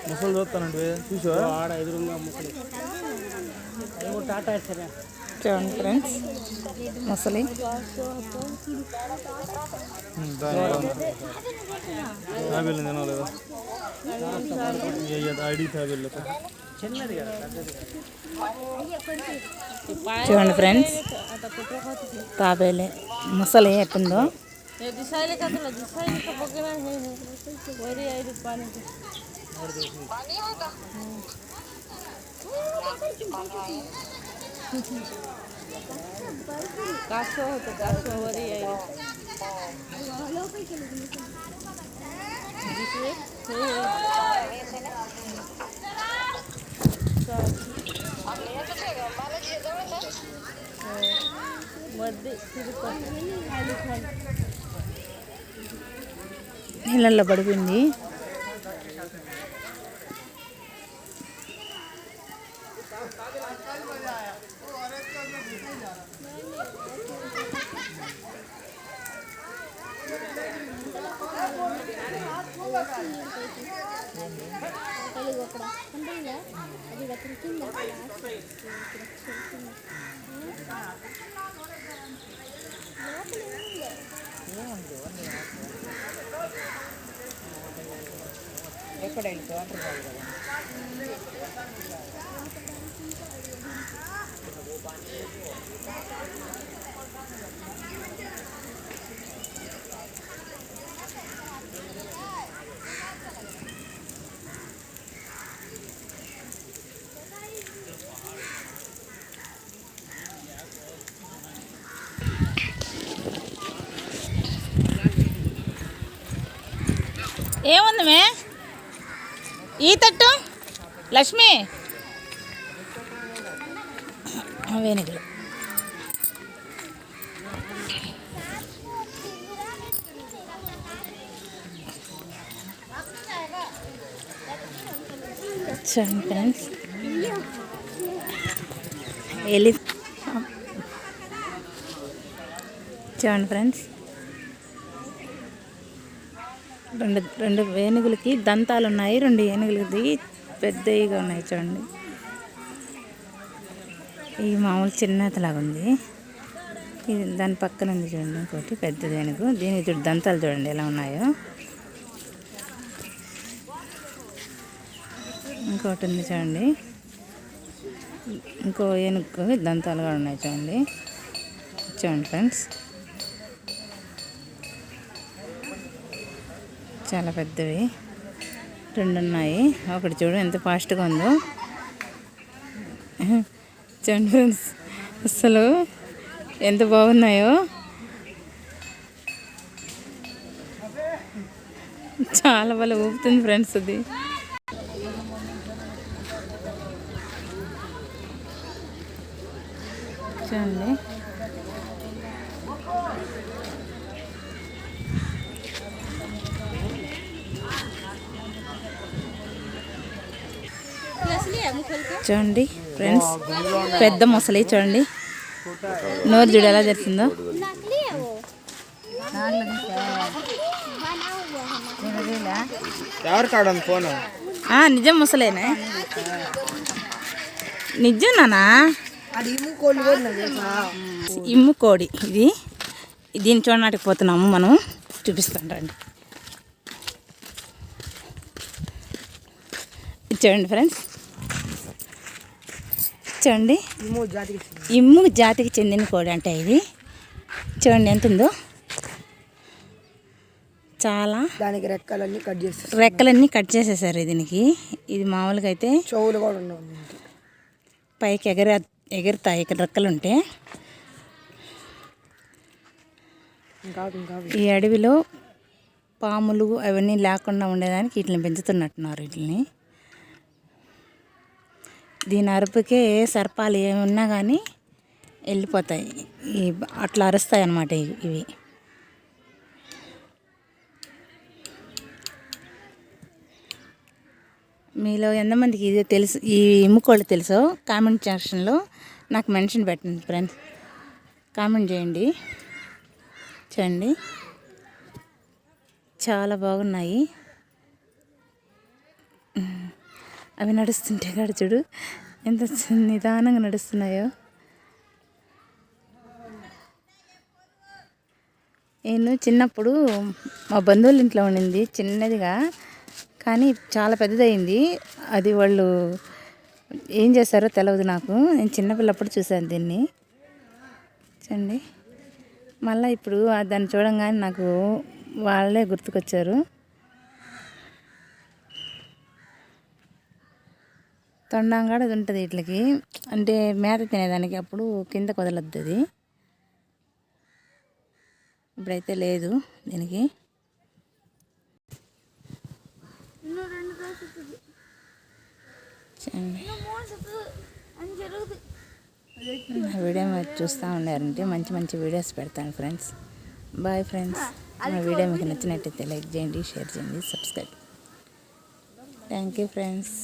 ముసలు చూస్తానండి చూసావా ఆడ ఎదురుగా ముసలి టాటా సరే చూడండి ఫ్రెండ్స్ ముసలి తాబేలు తినలేదా ఐడి తాబేలు చిన్నది కదా చూడండి ఫ్రెండ్స్ తాబేలే ముసలి ఎట్టుందో कासो होतं कासो वरी आहे मध्ये నీళ్ళల్లో పడిపోయింది. ఎక్కడ వెళ్తే వాటర్ కాదు కదా. ఏముంది మే ఈ తట్టు లక్ష్మి వేణుగులు చూడండి ఫ్రెండ్స్ వెళ్ళి చూడండి ఫ్రెండ్స్ రెండు ఏనుగులకి దంతాలు ఉన్నాయి. రెండు ఏనుగులకి పెద్దవిగా ఉన్నాయి చూడండి. ఈ మామూలు చిన్నతలాగా ఉంది. ఇది దాని పక్కన ఉంది చూడండి ఇంకోటి పెద్దది ఏనుగు. దీనికి చూడు దంతాలు చూడండి ఎలా ఉన్నాయో. ఇంకోటి ఉంది చూడండి. ఇంకో ఏనుగు దంతాలుగా ఉన్నాయి చూడండి. చూడండి ఫ్రెండ్స్ చాలా పెద్దవి రెండు ఉన్నాయి. ఒకటి చూడు ఎంత ఫాస్ట్గా ఉందో. చూడండి ఫ్రెండ్స్ అసలు ఎంత బాగున్నాయో. చాలా బాగా ఊపుతుంది ఫ్రెండ్స్ అది. చూడండి చూడండి ఫ్రెండ్స్ పెద్ద మొసలి చూడండి. నోరు చూడు ఎలా జరిగిందో. నిజం ముసలేనా నిజం నానా. ఇమ్ము కోడి ఇది. దీన్ని చూడడానికి పోతున్నాము మనం. చూపిస్తాను రండి. చూడండి ఫ్రెండ్స్ చూడండి ఇమ్ము జాతికి చెందిన కోడి అంటే ఇది. చూడండి ఎంత ఉందో. చాలా దానికి రెక్కలన్నీ కట్ చేసేసారు దీనికి. ఇది మామూలుగా అయితే చెవులు కూడా ఉండవు. పైకి ఎగురుతాయి ఇక్కడ రెక్కలు ఉంటే. ఈ అడవిలో పాములు అవన్నీ లేకుండా ఉండేదానికి వీటిని పెంచుతున్నట్టున్నారు. వీటిని దీని అరుపుకే సర్పాలు ఏమున్నా కానీ వెళ్ళిపోతాయి. అట్లా అరుస్తాయి అన్నమాట ఇవి. మీలో ఎంతమందికి ఇది తెలుసు, ఈ ఎమ్ముకోళ్ళు తెలుసో కామెంట్ సెక్షన్లో నాకు మెన్షన్ పెట్టండి ఫ్రెండ్స్. కామెంట్ చేయండి. చూడండి చాలా బాగున్నాయి. అవి నడుస్తుంటే కాడ చూడు ఎంత నిదానంగా నడుస్తున్నాయో. నేను చిన్నప్పుడు మా బంధువుల ఇంట్లో ఉండింది చిన్నదిగా, కానీ చాలా పెద్దదైంది. అది వాళ్ళు ఏం చేస్తారో తెలియదు నాకు. నేను చిన్నపిల్లప్పుడు చూశాను దీన్ని. చూడండి, మళ్ళీ ఇప్పుడు దాన్ని చూడంగానే నాకు వాళ్ళే గుర్తుకొచ్చారు. తొండంగా అది ఉంటుంది వీటికి, అంటే మేత తినేదానికి. అప్పుడు కింద వదలద్దు అది. ఇప్పుడైతే లేదు దీనికి. నా వీడియో మీరు చూస్తూ ఉండారంటే మంచి మంచి వీడియోస్ పెడతాను ఫ్రెండ్స్. Bye friends. నా వీడియో మీకు నచ్చినట్టయితే లైక్ చేయండి, షేర్ చేయండి, సబ్స్క్రైబ్. Thank you friends.